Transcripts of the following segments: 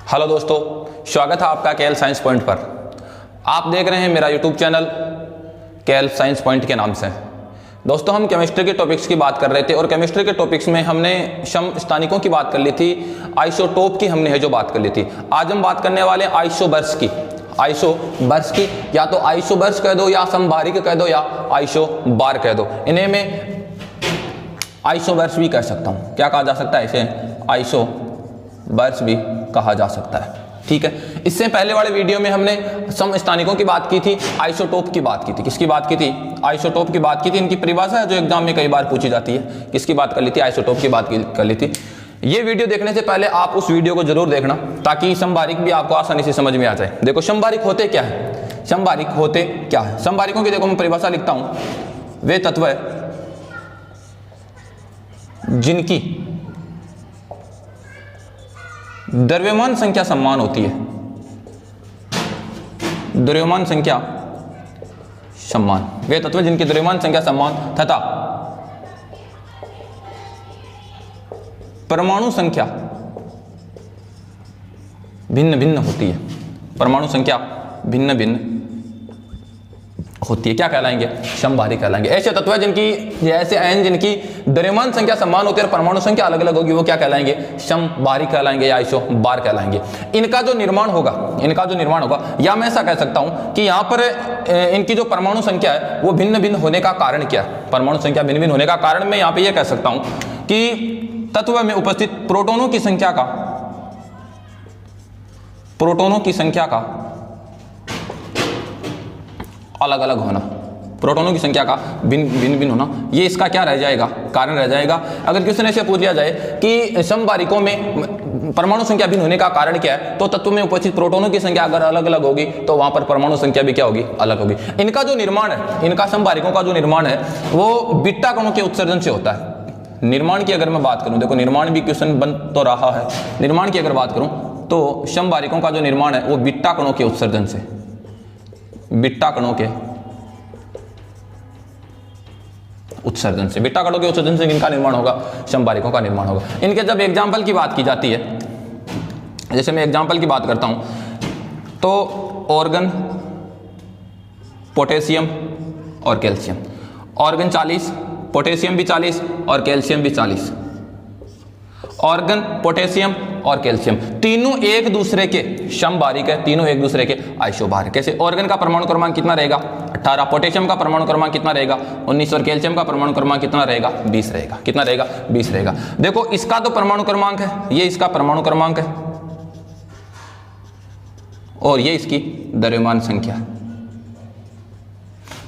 Hello दोस्तों, स्वागत है आपका केएल साइंस पॉइंट पर। आप देख रहे हैं मेरा YouTube channel KL science point के नाम से। दोस्तों, हम केमिस्ट्री के टॉपिक्स की बात कर रहे थे और केमिस्ट्री के टॉपिक्स में हमने समस्थानिकों की बात कर ली थी, आइसोटोप की हमने जो बात कर ली थी। आज हम बात करने वाले आइसोबर्स की। आइसोबर्स की या तो आइसोबर्स कह दो या समभारिक कह दो या आइसोबार कह दो। इन्हें मैं आइसोबर्स भी कह सकता हूँ। क्या कहा जा सकता है इसे? आइसोबर्स भी कहा जा सकता है। ठीक है, इससे पहले वाले वीडियो में हमने समस्थानिकों की बात की थी, आइसोटोप की बात की थी। किसकी बात की थी? आइसोटोप की बात की थी। इनकी परिभाषा है जो एग्जाम में कई बार पूछी जाती है। किसकी बात कर ली थी? आइसोटोप की बात कर ली थी। ये वीडियो देखने से पहले आप उस वीडियो को जरूर देखना ताकि समभारिक भी आपको आसानी से समझ में आ जाए। देखो, समभारिक होते क्या है? समभारिक होते क्या है? समभारिकों की देखो मैं परिभाषा लिखता हूं, वे तत्व जिनकी द्रव्यमान संख्या समान होती है। द्रव्यमान संख्या समान, वे तत्व जिनकी द्रव्यमान संख्या समान तथा परमाणु संख्या भिन्न भिन्न होती है। परमाणु संख्या भिन्न भिन्न होती है, क्या कहलाएंगे? समभारिक कहलाएंगे। ऐसे तत्व है जिनकी, ऐसे आयन जिनकी द्रव्यमान संख्या समान होती है और परमाणु संख्या अलग अलग होगी, वो क्या कहलाएंगे? समभारिक कहलाएंगे या आइसोबार कहलाएंगे। इनका जो निर्माण होगा, या मैं ऐसा कह सकता हूं कि यहां पर इनकी जो परमाणु संख्या है वो भिन्न भिन्न होने का कारण क्या है? परमाणु संख्या भिन्न भिन्न होने का कारण मैं यहां पर यह कह सकता हूं कि तत्व में उपस्थित प्रोटॉनों की संख्या का अलग अलग होना, प्रोटॉनों की संख्या का भिन्न होना, ये इसका क्या रह जाएगा? कारण रह जाएगा। अगर क्वेश्चन ऐसे पूछ लिया जाए कि समभारिकों में परमाणु संख्या भिन्न होने का कारण क्या है, तो तत्व में उपस्थित प्रोटॉनों की संख्या अगर अलग अलग होगी तो वहां पर परमाणु संख्या भी क्या होगी? अलग होगी। इनका जो निर्माण है, इनका समभारिकों का जो निर्माण है वो बीटा कणों के उत्सर्जन से होता है। निर्माण की अगर मैं बात करूं, देखो निर्माण भी क्वेश्चन बन तो रहा है। निर्माण की अगर बात करूं तो समभारिकों का जो निर्माण है वो बीटा कणों के उत्सर्जन से, बीटा कणों के उत्सर्जन से, बीटा कणों के उत्सर्जन से इनका निर्माण होगा, समभारिकों का निर्माण होगा। इनके जब एग्जाम्पल की बात की जाती है, जैसे मैं एग्जाम्पल की बात करता हूं तो ऑर्गन, पोटेशियम और कैल्शियम। ऑर्गन 40, पोटेशियम भी 40 और कैल्शियम भी 40। ऑर्गन, पोटेशियम और कैल्शियम तीनों एक दूसरे के समभारिक है, तीनों एक दूसरे के आइसोबार। कैसे? ऑर्गन का परमाणु क्रमांक कितना रहेगा? 18। पोटेशियम का परमाणु क्रमांक कितना रहेगा? 19। और कैल्शियम का परमाणु क्रमांक कितना रहेगा? 20 रहेगा। कितना रहेगा? 20 रहेगा। देखो, इसका तो परमाणु क्रमांक है, ये इसका परमाणु क्रमांक है और ये इसकी द्रव्यमान संख्या।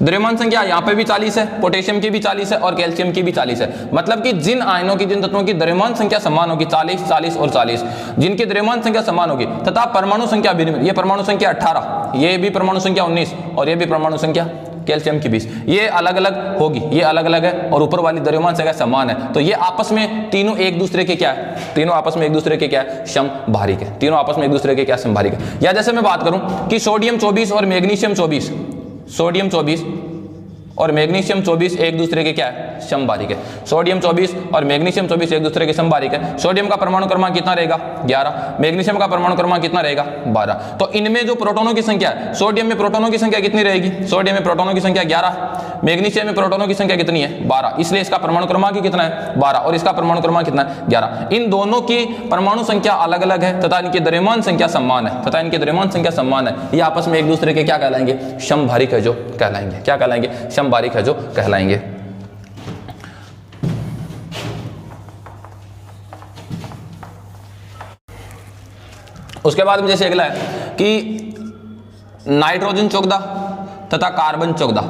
द्रव्यमान संख्या यहाँ पे भी 40 है, पोटेशियम की भी 40 है और कैल्शियम की भी 40 है। मतलब कि जिन आयनों की, जिन तत्वों की द्रव्यमान संख्या समान होगी, 40, 40 और 40, जिनकी द्रव्यमान संख्या समान होगी तथा परमाणु संख्या भिन्न, ये परमाणु संख्या 18, ये भी परमाणु संख्या 19 और ये भी परमाणु संख्या कैल्शियम की 20, ये अलग अलग होगी, ये अलग अलग है और ऊपर वाली द्रव्यमान संख्या समान है। तो ये आपस में तीनों एक दूसरे के क्या है? तीनों आपस में एक दूसरे के क्या है? समभारिक है। तीनों आपस में एक दूसरे के क्या? समभारिक है। या जैसे मैं बात करूं कि सोडियम 24 और मैग्नीशियम 24, सोडियम 24 और मैग्नीशियम 24 एक दूसरे के क्या है? समभारिक है। सोडियम 24 और मैग्नीशियम 24 एक दूसरे के समभारिक है। सोडियम का परमाणु क्रमांक कितना रहेगा? 11। मैग्नीशियम का परमाणु क्रमांक कितना रहेगा? 12। तो इनमें जो प्रोटॉनों की संख्या है, सोडियम में प्रोटॉनों की संख्या कितनी रहेगी? सोडियम में प्रोटॉनों की संख्या 11, मैग्नीशियम में प्रोटॉनों की संख्या कितनी है? 12। इसलिए इसका परमाणु क्रमांक ही कितना है? 12 और इसका परमाणु क्रमांक कितना है? 11। इन दोनों की परमाणु संख्या अलग अलग है तथा इनकी द्रव्यमान संख्या समान है, ये आपस में एक दूसरे के क्या कहलाएंगे? समभारिक है जो कहलाएंगे। क्या कहलाएंगे? समभारिक है जो कहलाएंगे। उसके बाद में जैसे अगला है कि नाइट्रोजन 14 तथा कार्बन 14,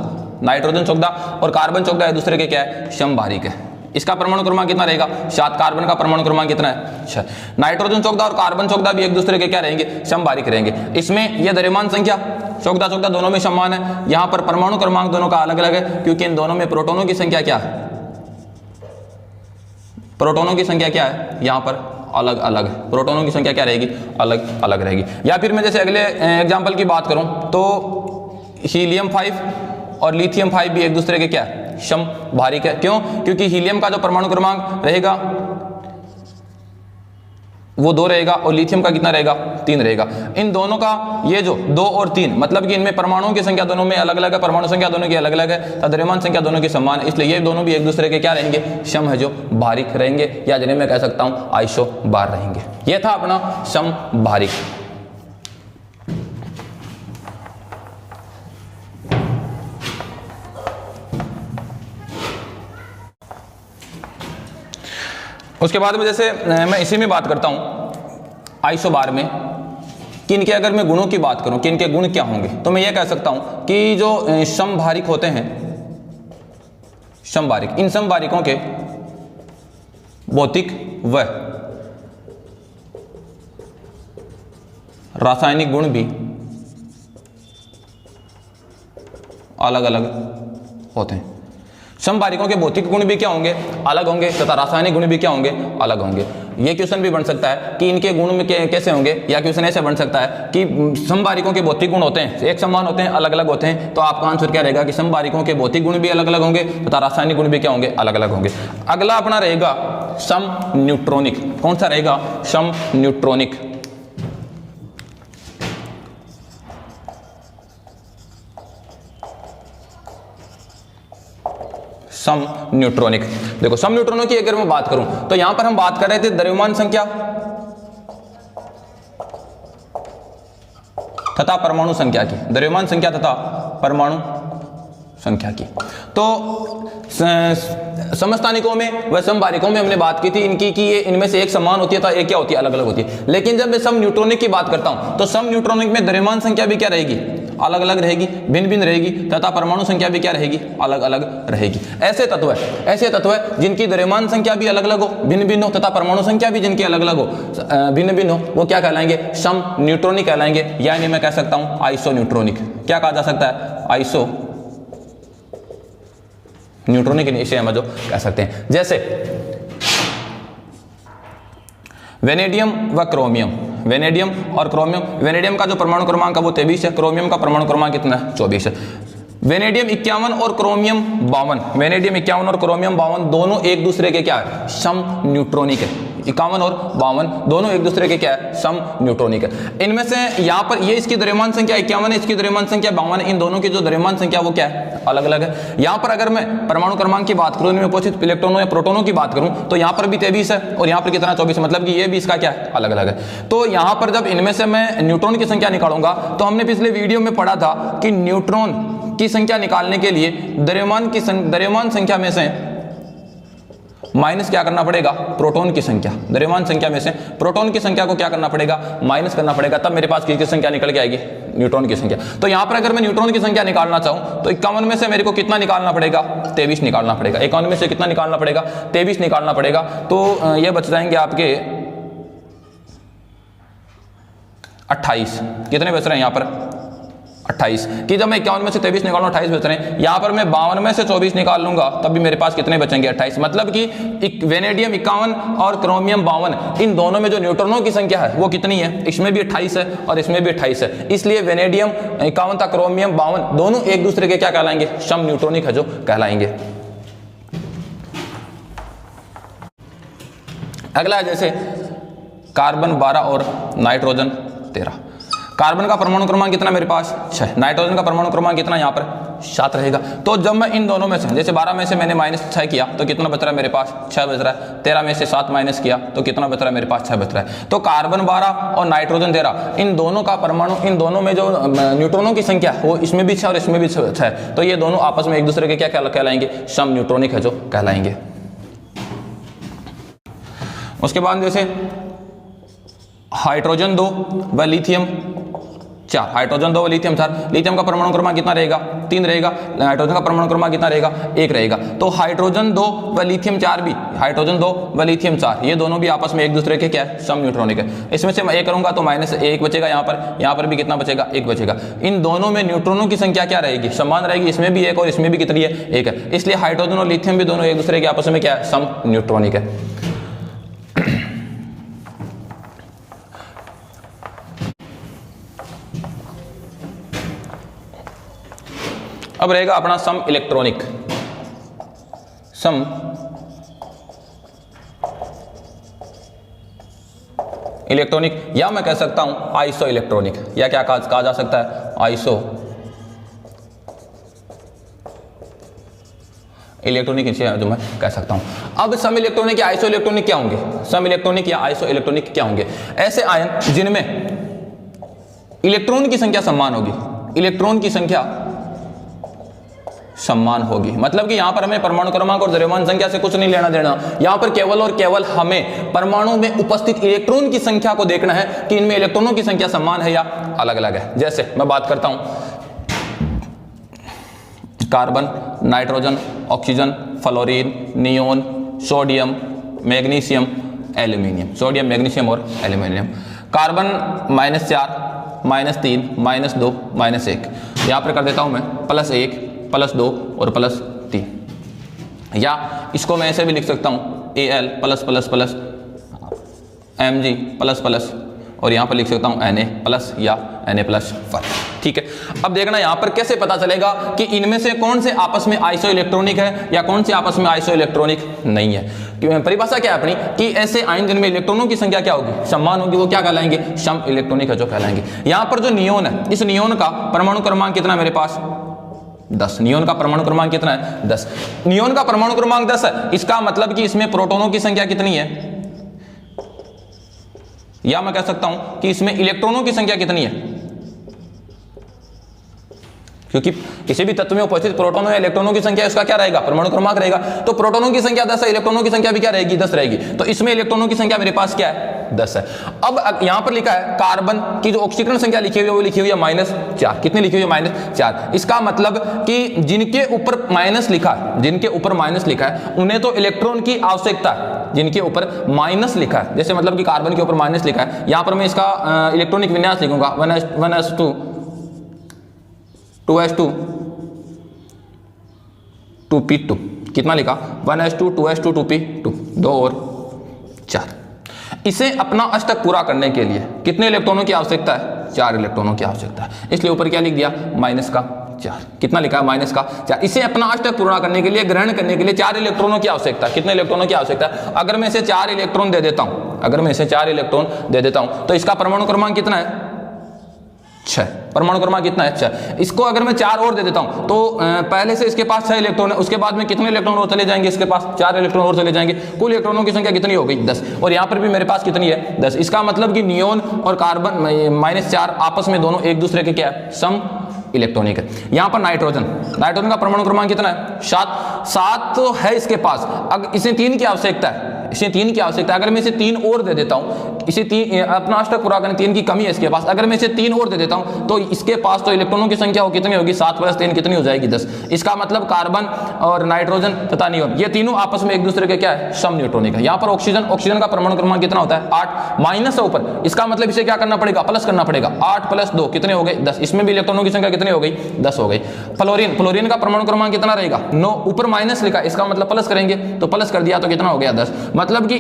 नाइट्रोजन 14 और कार्बन 14 एक दूसरे के क्या है? समभारिक है। इसका परमाणु क्रमांक कितना रहेगा? 7। कार्बन का परमाणु क्रमांक कितना है? 6। नाइट्रोजन 14 और कार्बन 14 भी एक दूसरे के क्या रहेंगे? समभारिक रहेंगे। इसमें यह द्रव्यमान संख्या 14 दोनों में समान है। यहां पर परमाणु क्रमांक दोनों का अलग अलग है क्योंकि इन दोनों में प्रोटॉनों की संख्या क्या है? प्रोटॉनों की संख्या क्या है? यहां पर अलग अलग है। प्रोटॉनों की संख्या क्या रहेगी? अलग अलग रहेगी। या फिर मैं जैसे अगले एग्जाम्पल की बात करूं तो हीलियम 5 और लिथियम 5 भी एक दूसरे के क्या है? समभारिक है। क्यों? क्योंकि हीलियम का जो परमाणु क्रमांक रहेगा वो 2 रहेगा और लिथियम का कितना रहेगा 3 रहेगा। इन दोनों का ये जो 2 और 3 मतलब कि इनमें परमाणुओं की संख्या दोनों में अलग अलग है, परमाणु संख्या दोनों की अलग अलग है, द्रव्यमान संख्या दोनों की समान है, इसलिए ये दोनों भी एक दूसरे के क्या रहेंगे, सम है जो बारीक रहेंगे, या जिन्हें मैं कह सकता हूं आइसोबार रहेंगे। ये था अपना सम बारीक। उसके बाद में जैसे मैं इसी में बात करता हूं आइसोबार में कि इनके अगर मैं गुणों की बात करूं कि इनके गुण क्या होंगे, तो मैं ये कह सकता हूं कि जो समभारिक होते हैं, समभारिक, इन समभारिकों के भौतिक व रासायनिक गुण भी अलग अलग होते हैं। समभारिकों के भौतिक गुण भी क्या होंगे, अलग होंगे, तथा रासायनिक गुण भी क्या होंगे, अलग होंगे। ये क्वेश्चन भी बन सकता है कि इनके गुण में कैसे होंगे, या क्वेश्चन ऐसे बन सकता है कि समभारिकों के भौतिक गुण होते हैं एक समान होते हैं, अलग अलग होते हैं, तो आपका आंसर क्या रहेगा कि समभारिकों के भौतिक गुण भी अलग अलग होंगे तथा रासायनिक गुण भी क्या होंगे, अलग अलग होंगे। अगला अपना रहेगा सम न्यूट्रॉनिक। कौन सा रहेगा, सम न्यूट्रॉनिक। सम न्यूट्रॉनिक। देखो सम न्यूट्रॉनिक की अगर मैं बात करूं तो यहां पर हम बात कर रहे थे द्रव्यमान संख्या तथा परमाणु संख्या की, द्रव्यमान संख्या तथा परमाणु संख्या की। तो समस्थानिकों में व समभारिकों में हमने बात की थी इनकी कि ये इनमें से एक समान होती है तथा एक क्या होती है, अलग अलग होती है। लेकिन जब मैं सम न्यूट्रॉनिक की बात करता हूं तो सम न्यूट्रॉनिक में द्रव्यमान संख्या भी क्या रहेगी, अलग अलग रहेगी, भिन्न भिन्न रहेगी, तथा परमाणु संख्या भी क्या रहेगी, अलग अलग रहेगी। ऐसे तत्व है जिनकी द्रव्यमान संख्या भी अलग अलग हो, भिन्न भिन्न हो, तथा परमाणु संख्या भी जिनकी अलग अलग हो, भिन्न भिन्न हो, वो क्या कहलाएंगे, सम न्यूट्रॉनिक कहलाएंगे, यानी मैं कह सकता हूं आइसो न्यूट्रॉनिक। क्या कहा जा सकता है, आइसो न्यूट्रॉनिक इसे हम जो कह सकते हैं। जैसे वेनेडियम व क्रोमियम, वेनेडियम और क्रोमियम, वेनेडियम का जो परमाणु क्रमांक है वो 23 है, क्रोमियम का परमाणु क्रमांक कितना है, 24 है। वेनेडियम 51 और क्रोमियम 52, वेनेडियम 51 और क्रोमियम 52 दोनों एक दूसरे के क्या है, सम न्यूट्रॉनिक है। 51 और 52 दोनों एक दूसरे के क्या है, सम न्यूट्रॉनिक है। इनमें से यहाँ पर ये इसकी द्रव्यमान संख्या 51 है, इसकी द्रव्यमान संख्या 52 है, इन दोनों की जो द्रव्यमान संख्या वो क्या है, अलग अलग है। यहाँ पर अगर मैं परमाणु क्रमांक की बात करूँ, इनमें उपस्थित इलेक्ट्रॉनों या प्रोटोनों की बात करूँ तो यहाँ पर भी 23 है और यहाँ पर कितना 24 है, मतलब कि ये भी इसका क्या है, अलग अलग है। तो यहाँ पर जब इनमें से मैं न्यूट्रॉन की संख्या निकालूंगा तो हमने पिछले वीडियो में पढ़ा था कि न्यूट्रॉन की संख्या निकालने के लिए द्रव्यमान संख्या में से माइनस क्या करना पड़ेगा, प्रोटॉन की संख्या, द्रव्यमान संख्या में से प्रोटॉन की संख्या को क्या करना पड़ेगा, माइनस करना पड़ेगा, तब मेरे पास किसकी संख्या निकल के आएगी, न्यूट्रॉन की संख्या। तो यहां पर अगर मैं न्यूट्रॉन की संख्या निकालना चाहूं तो 51 में से मेरे को कितना निकालना पड़ेगा, 23 निकालना पड़ेगा। 51 में से कितना निकालना पड़ेगा, 23 निकालना पड़ेगा। तो ये बच जाएंगे आपके 28। कितने बच रहे हैं यहाँ पर, 28 कि जब मैं 51 में से 23 निकालूंगा 28 बच रहे हैं। यहाँ पर मैं 52 में से 24 निकाल लूंगा तब भी मेरे पास कितने बचेंगे, 28। मतलब कि वेनेडियम 51 और क्रोमियम 52 इन दोनों में जो न्यूट्रॉनों की संख्या है वो कितनी है, इसमें भी 28 है और इसमें भी 28 है। इसलिए वेनेडियम 51 था, क्रोमियम 52 दोनों एक दूसरे के क्या कहलाएंगे, सम न्यूट्रॉनिक है जो कहलाएंगे। अगला जैसे कार्बन 12 और नाइट्रोजन 13। कार्बन का परमाणु क्रमांक कितना मेरे पास, 6, नाइट्रोजन का परमाणु क्रमांक कितना यहाँ पर 7 रहेगा। तो जब मैं इन दोनों में से जैसे 12 में से मैंने -6 किया तो कितना बच रहा है मेरे पास, 6 बच रहा है। 13 में से 7 माइनस किया तो कितना बच रहा है मेरे पास, 6 बच रहा है। तो कार्बन 12 और नाइट्रोजन 13 इन दोनों का परमाणु, इन दोनों में जो न्यूट्रॉनों की संख्या वो इसमें भी 6 और इसमें भी 6 है। तो ये दोनों आपस में एक दूसरे के क्या कहलाएंगे, सम न्यूट्रॉनिक है जो कहलाएंगे। उसके बाद जैसे हाइड्रोजन 2 व लिथियम 4, हाइड्रोजन 2 व लिथियम 4, लिथियम का परमाणु क्रमांक कितना रहेगा, 3 रहेगा, हाइड्रोजन का परमाणु क्रमांक कितना रहेगा, 1 रहेगा। तो हाइड्रोजन 2 व लिथियम 4 भी, हाइड्रोजन 2 व लिथियम 4 ये दोनों भी आपस में एक दूसरे के क्या है, सम न्यूट्रॉनिक है। इसमें से मैं 1 करूंगा तो -1 बचेगा, यहाँ पर भी कितना बचेगा, 1 बचेगा। इन दोनों में न्यूट्रॉनों की संख्या क्या रहेगी, समान रहेगी, इसमें भी 1 और इसमें भी कितनी है, 1 है। इसलिए हाइड्रोजन और लिथियम भी दोनों एक दूसरे के आपस में क्या है, सम न्यूट्रॉनिक है। अब रहेगा अपना सम इलेक्ट्रॉनिक। सम इलेक्ट्रॉनिक, या मैं कह सकता हूं आइसो इलेक्ट्रॉनिक, या क्या कहा जा सकता है, आइसो इलेक्ट्रॉनिक जो मैं कह सकता हूं। अब सम इलेक्ट्रॉनिक या आइसो इलेक्ट्रॉनिक क्या होंगे, सम इलेक्ट्रॉनिक या आइसो इलेक्ट्रॉनिक क्या होंगे, ऐसे आयन जिनमें इलेक्ट्रॉन की संख्या समान होगी, इलेक्ट्रॉन की संख्या समान होगी। मतलब कि यहां पर हमें परमाणु क्रमांक और द्रव्यमान संख्या से कुछ नहीं लेना देना, यहां पर केवल और केवल हमें परमाणु में उपस्थित इलेक्ट्रॉन की संख्या को देखना है कि इनमें इलेक्ट्रॉनों की संख्या समान है या अलग अलग है। जैसे मैं बात करता हूं carbon, nitrogen, oxygen, fluorine, neon, sodium, magnesium, aluminium, sodium, magnesium और एल्यूमिनियम। कार्बन -4, -3, -2, -1, यहां पर कर देता हूं मैं +1, +2 और +3, या इसको मैं ऐसे भी लिख सकता हूं Al +++, Mg ++, और यहां पर लिख सकता हूं Na+ या Na+। ठीक है, अब देखना यहां पर कैसे पता चलेगा कि इनमें से कौन से आपस में आइसो इलेक्ट्रॉनिक है या कौन से आपस में आइसो इलेक्ट्रॉनिक नहीं है। परिभाषा क्या है अपनी कि ऐसे आयन जिनमें इलेक्ट्रॉनों की संख्या क्या होगी, समान होगी, वो क्या कहलाएंगे, सम इलेक्ट्रॉनिक है जो कहलाएंगे। यहां पर जो नियोन है, इस नियोन का परमाणु क्रमांक कितना है मेरे पास, 10। नियोन का परमाणु क्रमांक कितना है, 10। नियोन का परमाणु क्रमांक 10 है, इसका मतलब कि इसमें प्रोटॉनों की संख्या कितनी है, या मैं कह सकता हूं कि इसमें इलेक्ट्रॉनों की संख्या कितनी है, क्योंकि किसी भी तत्व में उपस्थित प्रोटॉनों या इलेक्ट्रॉनों की संख्या उसका क्या रहेगा, परमाणु क्रमांक रहेगा। तो प्रोटॉनों की संख्या 10 है, इलेक्ट्रॉनों की संख्या भी क्या रहेगी, 10 रहेगी। तो इसमें इलेक्ट्रॉनों की संख्या मेरे पास क्या है, 10 है। अब यहां पर लिखा है कार्बन की जो ऑक्सीकरण संख्या लिखी हुई है वो लिखी हुई है -4। कितनी लिखी हुई है, -4। इसका मतलब कि जिनके ऊपर माइनस लिखा है, जिनके ऊपर माइनस लिखा है उन्हें तो इलेक्ट्रॉन की आवश्यकता है, जिनके ऊपर माइनस लिखा है, जैसे मतलब कि कार्बन के ऊपर माइनस लिखा है, यहां पर मैं इसका इलेक्ट्रॉनिक विन्यास लिखूंगा 1s2 2s2 2p2। कितना लिखा, 1s2 2s2 2p2, 2 और 4। इसे अपना अष्टक पूरा करने के लिए कितने इलेक्ट्रॉनों की आवश्यकता है, 4 इलेक्ट्रॉनों की आवश्यकता है, इसलिए ऊपर क्या लिख दिया, -4। कितना लिखा, -4। इसे अपना अष्टक पूरा करने के लिए, ग्रहण करने के लिए 4 इलेक्ट्रॉनों की आवश्यकता है। कितने इलेक्ट्रॉनों की आवश्यकता है, अगर मैं इसे 4 इलेक्ट्रॉन दे देता हूं, अगर मैं इसे 4 इलेक्ट्रॉन दे देता हूं तो इसका परमाणु क्रमांक कितना है, 6। परमाणु क्रमांक कितना है, 6। इसको अगर मैं 4 और दे देता हूं तो पहले से इसके पास 6 इलेक्ट्रॉन है, उसके बाद में कितने इलेक्ट्रॉन और चले जाएंगे, इसके पास 4 इलेक्ट्रॉन और चले जाएंगे, कुल इलेक्ट्रॉनों की संख्या कितनी हो गई, 10। और यहां पर भी मेरे पास कितनी है, 10। इसका मतलब कि नियोन और कार्बन -4 आपस में दोनों एक दूसरे के क्या है, सम इलेक्ट्रॉनिक है। यहां पर नाइट्रोजन, नाइट्रोजन का परमाणु क्रमांक कितना है, 7 तो है इसके पास। अगर इसे 3 की आवश्यकता है, इसे 3 की आवश्यकता है, अगर मैं इसे 3 और दे देता हूं, इसे 3 अपना अष्टक पूरा करने 3 की कमी है इसके पास, अगर मैं इसे 3 और दे देता हूं तो इसके पास तो इलेक्ट्रॉनों की संख्या हो कितनी होगी, 7 + 3 कितनी हो जाएगी, 10। इसका मतलब कार्बन और नाइट्रोजन तथा नियोन ये तीनों आपस में एक दूसरे के क्या है, सम न्यूट्रॉनिक है। यहां पर ऑक्सीजन, ऑक्सीजन का परमाणु क्रमांक कितना होता है, 8, माइनस है ऊपर, इसका मतलब इसे क्या करना पड़ेगा, प्लस करना पड़ेगा, 8 + 2 कितने हो गए, 10। इसमें भी इलेक्ट्रॉनों की संख्या कितनी हो गई, 10 हो गई। फ्लोरीन, फ्लोरीन का परमाणु क्रमांक कितना रहेगा, 9, ऊपर माइनस लिखा, इसका मतलब प्लस करेंगे, तो प्लस कर दिया तो कितना हो गया, 10। मतलब कि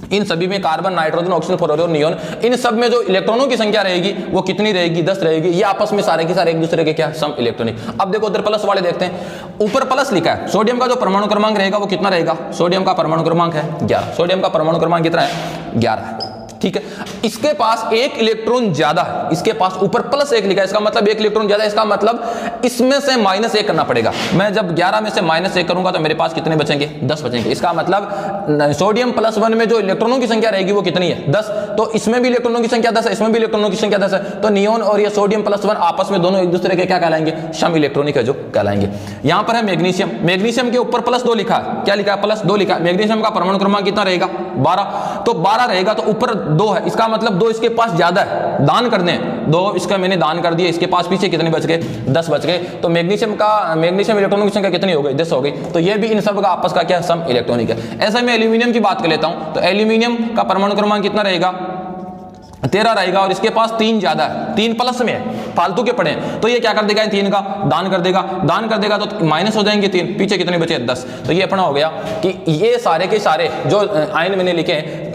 इन सभी में carbon, nitrogen, oxygen, fluorine, neon, इन सब में जो इलेक्ट्रॉनों की संख्या रहेगी वो कितनी रहेगी, 10 रहेगी। ये आपस में सारे के सारे एक दूसरे के क्या, सम इलेक्ट्रॉनिक। अब देखो उधर प्लस वाले देखते हैं, ऊपर प्लस लिखा है, सोडियम का जो परमाणु क्रमांक रहेगा वो कितना रहेगा, सोडियम का परमाणु क्रमांक है 11। सोडियम का परमाणु क्रमांक कितना है, 11 है। ठीक है, इसके पास 1 इलेक्ट्रॉन ज्यादा है, इसके पास ऊपर +1 लिखा है, इसका मतलब 1 इलेक्ट्रॉन ज्यादा है, इसका मतलब इसमें से -1 करना पड़ेगा। मैं जब 11 में से -1 करूंगा तो मेरे पास कितने बचेंगे, 10 बचेंगे। इसका मतलब सोडियम +1 में जो इलेक्ट्रॉनों की संख्या रहेगी वो कितनी है, 10। तो इसमें भी इलेक्ट्रॉनों की संख्या 10 है, इसमें भी इलेक्ट्रॉनों की संख्या 10 है। तो नियोन और ये सोडियम +1 आपस में दोनों एक दूसरे के क्या कहलाएंगे, सम इलेक्ट्रॉनिक है जो कहलाएंगे। यहां पर है मैग्नीशियम, मैग्नीशियम के ऊपर +2 लिखा है, क्या लिखा है, +2 लिखा है। मैग्नीशियम का परमाणु क्रमांक कितना रहेगा, 12। तो 12 रहेगा तो ऊपर 2 है, इसका मतलब 2 इसके पास ज्यादा है, दान कर दें 2, इसका मैंने दान कर दिया, इसके पास पीछे कितने बच गए, 10 बच गए। तो मैग्नीशियम इलेक्ट्रॉनों की संख्या कितनी हो गई, 10 हो गई। तो ये भी इन सब का आपस का क्या, सम इलेक्ट्रॉनिक है। ऐसा मैं एल्यूमिनियम की बात कर लेता हूं, तो एल्यूमिनियम का परमाणु क्रमांक कितना रहेगा, 13 रहेगा, और इसके पास 3 ज्यादा है, 3 प्लस में है, फालतू के पड़े। तो ये क्या कर देगा, 3 का दान कर देगा, दान कर देगा तो माइनस हो जाएंगे 3, पीछे कितने बचे, 10। तो ये अपना हो गया कि ये सारे के सारे जो आयन मैंने लिखे हैं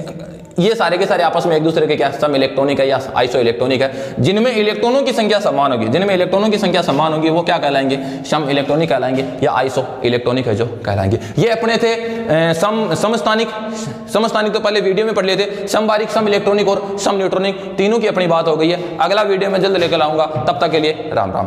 ये सारे के सारे आपस में एक दूसरे के क्या सम इलेक्ट्रॉनिक है या आइसो इलेक्ट्रॉनिक है। जिनमें इलेक्ट्रॉनों की संख्या समान होगी, जिनमें इलेक्ट्रॉनों की संख्या समान होगी वो क्या कहलाएंगे, सम इलेक्ट्रॉनिक कहलाएंगे या आइसो इलेक्ट्रॉनिक है जो कहलाएंगे। ये अपने थे समस्थानिक तो पहले वीडियो में पढ़ लिए थे, समबारिक, सम इलेक्ट्रॉनिक और सम न्यूट्रॉनिक, तीनों की अपनी बात हो गई है। अगला वीडियो में जल्द लेकर आऊंगा, तब तक के लिए राम राम।